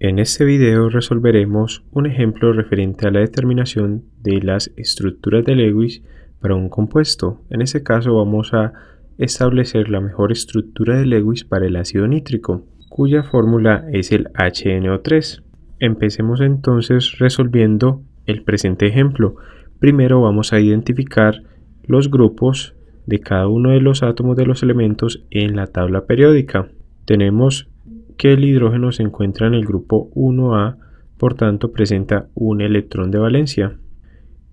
En este video resolveremos un ejemplo referente a la determinación de las estructuras de Lewis para un compuesto. En este caso vamos a establecer la mejor estructura de Lewis para el ácido nítrico, cuya fórmula es el HNO3. Empecemos entonces resolviendo el presente ejemplo. Primero vamos a identificar los grupos de cada uno de los átomos de los elementos en la tabla periódica. Tenemos que el hidrógeno se encuentra en el grupo 1A, por tanto presenta un electrón de valencia.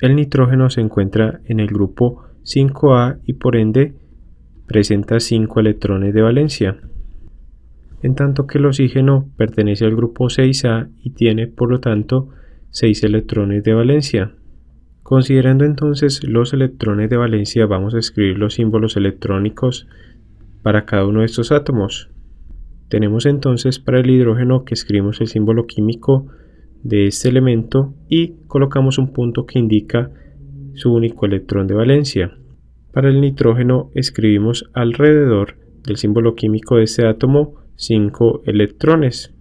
El nitrógeno se encuentra en el grupo 5A y por ende presenta 5 electrones de valencia. En tanto que el oxígeno pertenece al grupo 6A y tiene por lo tanto 6 electrones de valencia. Considerando entonces los electrones de valencia, vamos a escribir los símbolos electrónicos para cada uno de estos átomos. Tenemos entonces para el hidrógeno que escribimos el símbolo químico de este elemento y colocamos un punto que indica su único electrón de valencia. Para el nitrógeno escribimos alrededor del símbolo químico de este átomo 5 electrones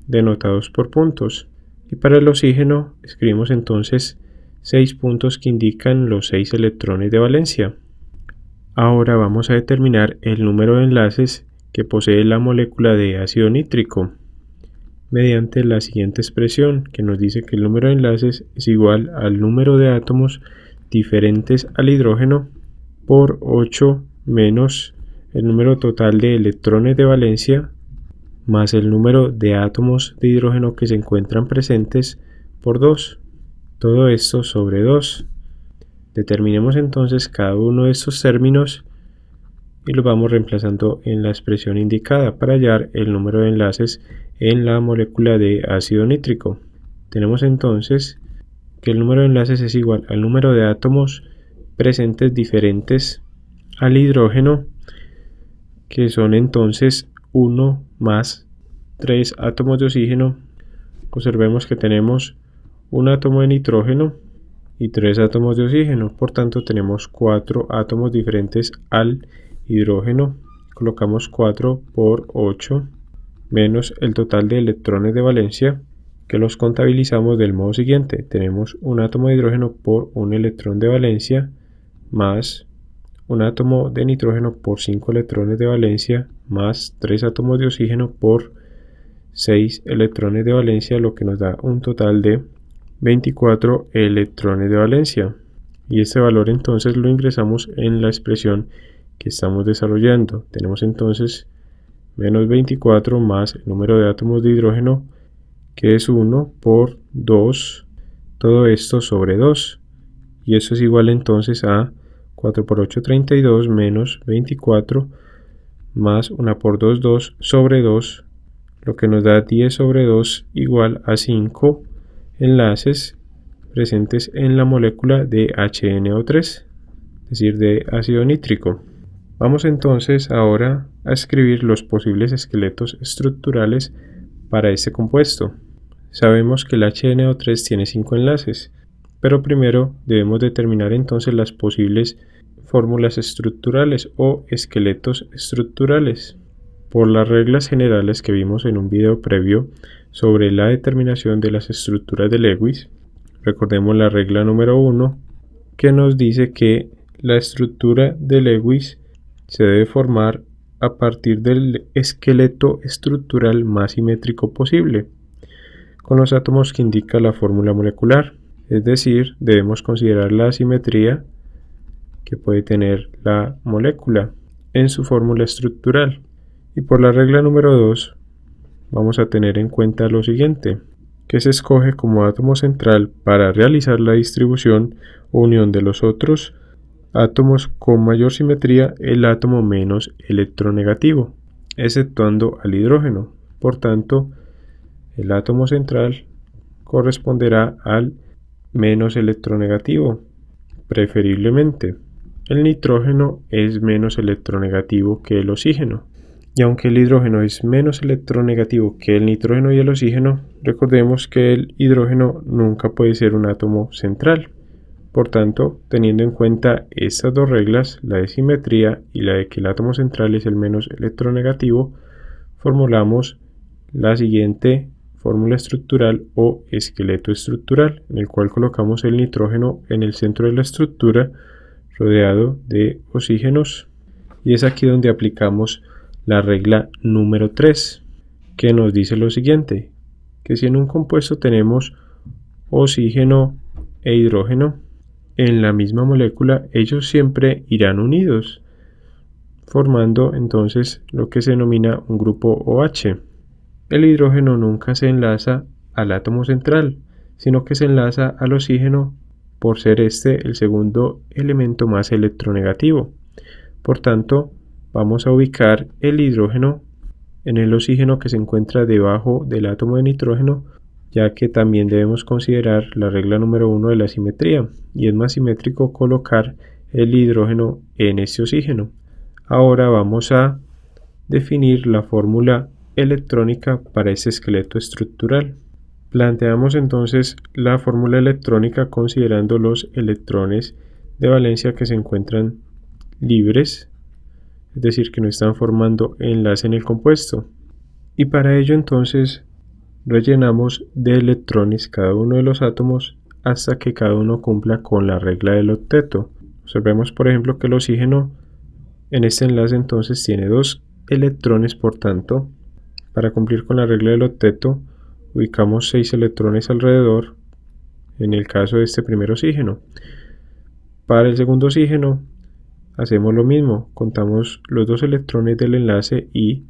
denotados por puntos. Y para el oxígeno escribimos entonces 6 puntos que indican los 6 electrones de valencia. Ahora vamos a determinar el número de enlaces que posee la molécula de ácido nítrico mediante la siguiente expresión que nos dice que el número de enlaces es igual al número de átomos diferentes al hidrógeno por 8 menos el número total de electrones de valencia más el número de átomos de hidrógeno que se encuentran presentes por 2. Todo esto sobre 2. Determinemos entonces cada uno de estos términos y lo vamos reemplazando en la expresión indicada para hallar el número de enlaces en la molécula de ácido nítrico. Tenemos entonces que el número de enlaces es igual al número de átomos presentes diferentes al hidrógeno, que son entonces 1 más 3 átomos de oxígeno. Observemos que tenemos un átomo de nitrógeno y 3 átomos de oxígeno, por tanto tenemos 4 átomos diferentes al hidrógeno. Colocamos 4 por 8 menos el total de electrones de valencia, que los contabilizamos del modo siguiente. Tenemos un átomo de hidrógeno por un electrón de valencia más un átomo de nitrógeno por 5 electrones de valencia más 3 átomos de oxígeno por 6 electrones de valencia, lo que nos da un total de 24 electrones de valencia. Y este valor entonces lo ingresamos en la expresión que estamos desarrollando. Tenemos entonces menos 24 más el número de átomos de hidrógeno, que es 1 por 2, todo esto sobre 2, y eso es igual entonces a 4 por 8, 32 menos 24 más 1 por 2, 2 sobre 2, lo que nos da 10 sobre 2 igual a 5 enlaces presentes en la molécula de HNO3, es decir, de ácido nítrico. Vamos entonces ahora a escribir los posibles esqueletos estructurales para este compuesto. Sabemos que el HNO3 tiene 5 enlaces, pero primero debemos determinar entonces las posibles fórmulas estructurales o esqueletos estructurales. Por las reglas generales que vimos en un video previo sobre la determinación de las estructuras de Lewis, recordemos la regla número 1 que nos dice que la estructura de Lewis se debe formar a partir del esqueleto estructural más simétrico posible, con los átomos que indica la fórmula molecular. Es decir, debemos considerar la asimetría que puede tener la molécula en su fórmula estructural. Y por la regla número 2 vamos a tener en cuenta lo siguiente, que se escoge como átomo central para realizar la distribución o unión de los otros átomos con mayor simetría el átomo menos electronegativo, exceptuando al hidrógeno. Por tanto, el átomo central corresponderá al menos electronegativo, preferiblemente. El nitrógeno es menos electronegativo que el oxígeno. Y aunque el hidrógeno es menos electronegativo que el nitrógeno y el oxígeno, recordemos que el hidrógeno nunca puede ser un átomo central. Por tanto, teniendo en cuenta estas dos reglas, la de simetría y la de que el átomo central es el menos electronegativo, formulamos la siguiente fórmula estructural o esqueleto estructural, en el cual colocamos el nitrógeno en el centro de la estructura rodeado de oxígenos. Y es aquí donde aplicamos la regla número 3, que nos dice lo siguiente, que si en un compuesto tenemos oxígeno e hidrógeno en la misma molécula, ellos siempre irán unidos, formando entonces lo que se denomina un grupo OH. El hidrógeno nunca se enlaza al átomo central, sino que se enlaza al oxígeno por ser este el segundo elemento más electronegativo. Por tanto, vamos a ubicar el hidrógeno en el oxígeno que se encuentra debajo del átomo de nitrógeno, ya que también debemos considerar la regla número 1 de la simetría, y es más simétrico colocar el hidrógeno en este oxígeno. Ahora vamos a definir la fórmula electrónica para este esqueleto estructural. Planteamos entonces la fórmula electrónica considerando los electrones de valencia que se encuentran libres, es decir, que no están formando enlace en el compuesto. Y para ello entonces rellenamos de electrones cada uno de los átomos hasta que cada uno cumpla con la regla del octeto. Observemos por ejemplo que el oxígeno en este enlace entonces tiene 2 electrones, por tanto, para cumplir con la regla del octeto, ubicamos 6 electrones alrededor, en el caso de este primer oxígeno. Para el segundo oxígeno, hacemos lo mismo, contamos los 2 electrones del enlace y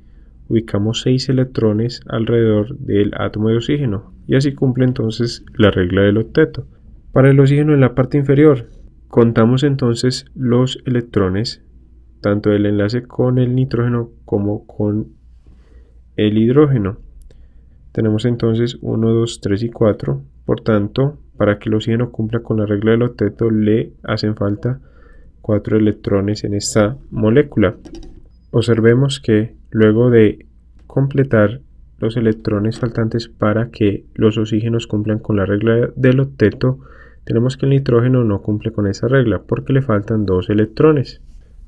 ubicamos 6 electrones alrededor del átomo de oxígeno, y así cumple entonces la regla del octeto. Para el oxígeno en la parte inferior, contamos entonces los electrones, tanto del enlace con el nitrógeno como con el hidrógeno. Tenemos entonces 1, 2, 3 y 4. Por tanto, para que el oxígeno cumpla con la regla del octeto, le hacen falta 4 electrones en esta molécula. Observemos que luego de completar los electrones faltantes para que los oxígenos cumplan con la regla del octeto, tenemos que el nitrógeno no cumple con esa regla porque le faltan 2 electrones,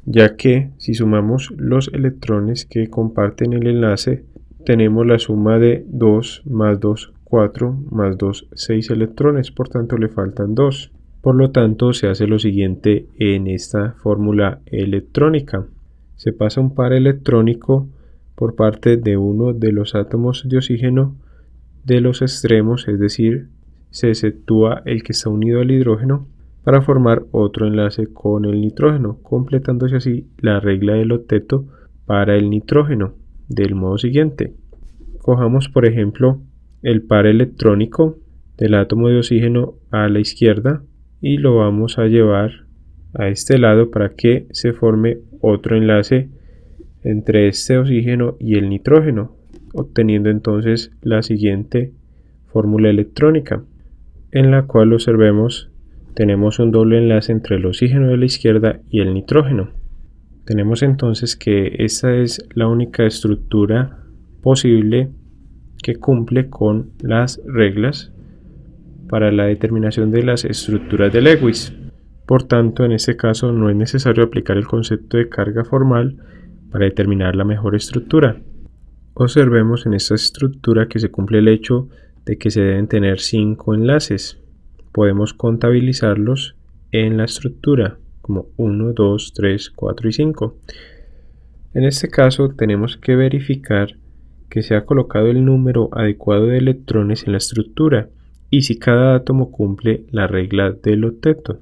ya que si sumamos los electrones que comparten el enlace, tenemos la suma de 2 más 2, 4, más 2, 6 electrones, por tanto le faltan 2. Por lo tanto, se hace lo siguiente en esta fórmula electrónica. Se pasa un par electrónico por parte de uno de los átomos de oxígeno de los extremos, es decir, se exceptúa el que está unido al hidrógeno, para formar otro enlace con el nitrógeno, completándose así la regla del octeto para el nitrógeno, del modo siguiente. Cojamos por ejemplo el par electrónico del átomo de oxígeno a la izquierda y lo vamos a llevar a este lado para que se forme otro enlace entre este oxígeno y el nitrógeno, obteniendo entonces la siguiente fórmula electrónica, en la cual observemos tenemos un doble enlace entre el oxígeno de la izquierda y el nitrógeno. Tenemos entonces que esta es la única estructura posible que cumple con las reglas para la determinación de las estructuras de Lewis. Por tanto, en este caso no es necesario aplicar el concepto de carga formal para determinar la mejor estructura. Observemos en esta estructura que se cumple el hecho de que se deben tener 5 enlaces. Podemos contabilizarlos en la estructura como 1, 2, 3, 4 y 5. En este caso tenemos que verificar que se ha colocado el número adecuado de electrones en la estructura y si cada átomo cumple la regla del octeto,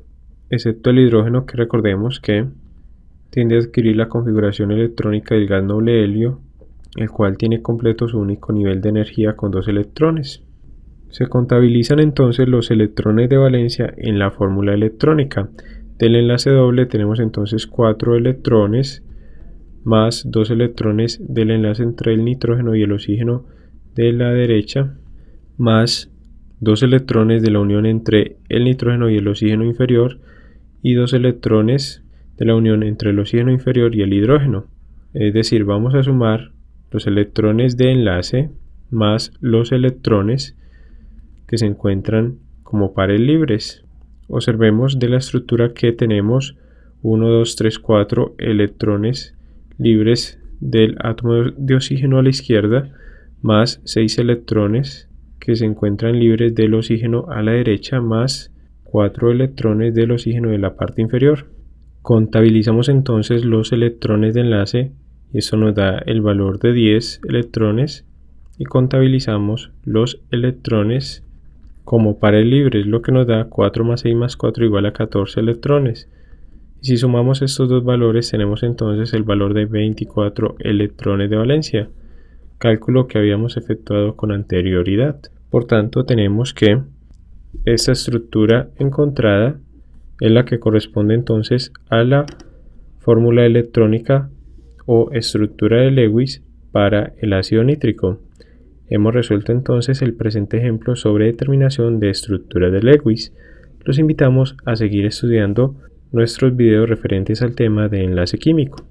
excepto el hidrógeno, que recordemos que tiende a adquirir la configuración electrónica del gas noble helio, el cual tiene completo su único nivel de energía con 2 electrones. Se contabilizan entonces los electrones de valencia en la fórmula electrónica. Del enlace doble tenemos entonces 4 electrones más 2 electrones del enlace entre el nitrógeno y el oxígeno de la derecha, más 2 electrones de la unión entre el nitrógeno y el oxígeno inferior y 2 electrones de la unión entre el oxígeno inferior y el hidrógeno. Es decir, vamos a sumar los electrones de enlace más los electrones que se encuentran como pares libres. Observemos de la estructura que tenemos 1, 2, 3, 4 electrones libres del átomo de oxígeno a la izquierda, más 6 electrones que se encuentran libres del oxígeno a la derecha más 4 electrones del oxígeno de la parte inferior. Contabilizamos entonces los electrones de enlace y eso nos da el valor de 10 electrones y contabilizamos los electrones como pares libres, lo que nos da 4 más 6 más 4 igual a 14 electrones. Y si sumamos estos dos valores tenemos entonces el valor de 24 electrones de valencia, cálculo que habíamos efectuado con anterioridad. Por tanto, tenemos que esta estructura encontrada es la que corresponde entonces a la fórmula electrónica o estructura de Lewis para el ácido nítrico. Hemos resuelto entonces el presente ejemplo sobre determinación de estructura de Lewis. Los invitamos a seguir estudiando nuestros videos referentes al tema de enlace químico.